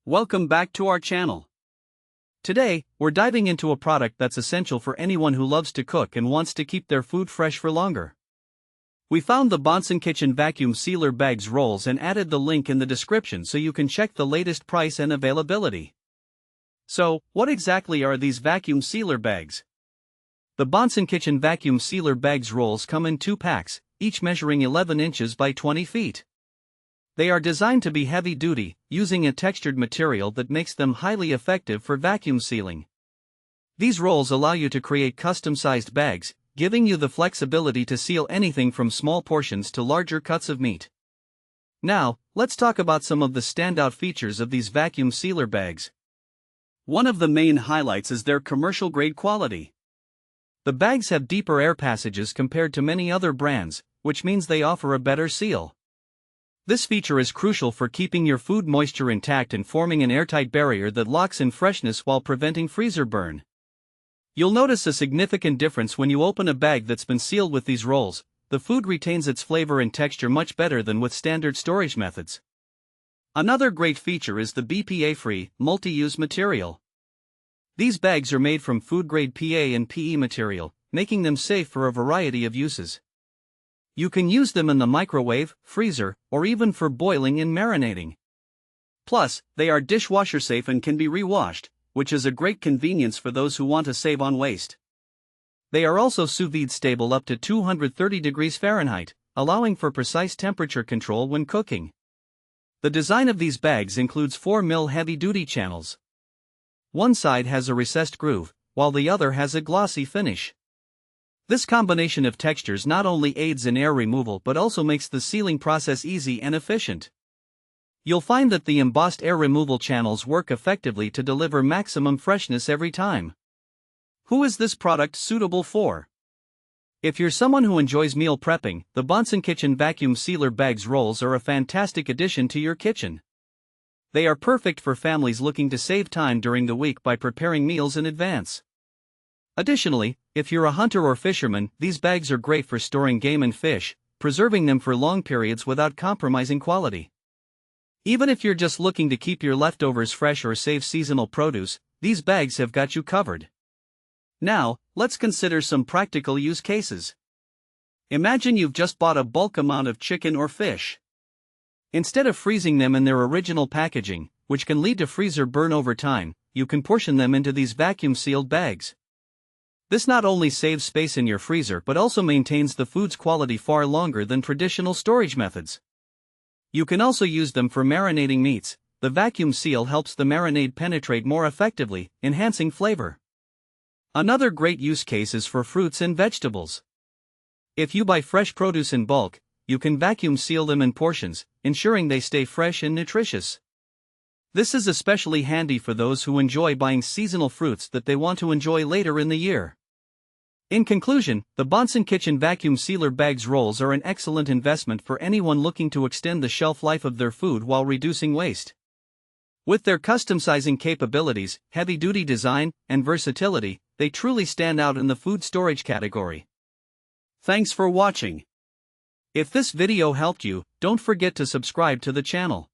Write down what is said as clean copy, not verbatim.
Welcome back to our channel. Today, we're diving into a product that's essential for anyone who loves to cook and wants to keep their food fresh for longer. We found the Bonsenkitchen vacuum sealer bags rolls and added the link in the description so you can check the latest price and availability. So, what exactly are these vacuum sealer bags? The Bonsenkitchen vacuum sealer bags rolls come in 2 packs, each measuring 11 inches by 20 feet. They are designed to be heavy-duty, using a textured material that makes them highly effective for vacuum sealing. These rolls allow you to create custom-sized bags, giving you the flexibility to seal anything from small portions to larger cuts of meat. Now, let's talk about some of the standout features of these vacuum sealer bags. One of the main highlights is their commercial-grade quality. The bags have deeper air passages compared to many other brands, which means they offer a better seal. This feature is crucial for keeping your food moisture intact and forming an airtight barrier that locks in freshness while preventing freezer burn. You'll notice a significant difference when you open a bag that's been sealed with these rolls. The food retains its flavor and texture much better than with standard storage methods. Another great feature is the BPA-free, multi-use material. These bags are made from food-grade PA and PE material, making them safe for a variety of uses. You can use them in the microwave, freezer, or even for boiling and marinating. Plus, they are dishwasher safe and can be re-washed, which is a great convenience for those who want to save on waste. They are also sous-vide stable up to 230 degrees Fahrenheit, allowing for precise temperature control when cooking. The design of these bags includes 4 mm heavy-duty channels. One side has a recessed groove, while the other has a glossy finish. This combination of textures not only aids in air removal but also makes the sealing process easy and efficient. You'll find that the embossed air removal channels work effectively to deliver maximum freshness every time. Who is this product suitable for? If you're someone who enjoys meal prepping, the Bonsenkitchen vacuum sealer bags rolls are a fantastic addition to your kitchen. They are perfect for families looking to save time during the week by preparing meals in advance. Additionally, if you're a hunter or fisherman, these bags are great for storing game and fish, preserving them for long periods without compromising quality. Even if you're just looking to keep your leftovers fresh or save seasonal produce, these bags have got you covered. Now, let's consider some practical use cases. Imagine you've just bought a bulk amount of chicken or fish. Instead of freezing them in their original packaging, which can lead to freezer burn over time, you can portion them into these vacuum-sealed bags. This not only saves space in your freezer but also maintains the food's quality far longer than traditional storage methods. You can also use them for marinating meats. The vacuum seal helps the marinade penetrate more effectively, enhancing flavor. Another great use case is for fruits and vegetables. If you buy fresh produce in bulk, you can vacuum seal them in portions, ensuring they stay fresh and nutritious. This is especially handy for those who enjoy buying seasonal fruits that they want to enjoy later in the year. In conclusion, the Bonsenkitchen vacuum sealer bags rolls are an excellent investment for anyone looking to extend the shelf life of their food while reducing waste. With their custom-sizing capabilities, heavy-duty design, and versatility, they truly stand out in the food storage category. Thanks for watching. If this video helped you, don't forget to subscribe to the channel.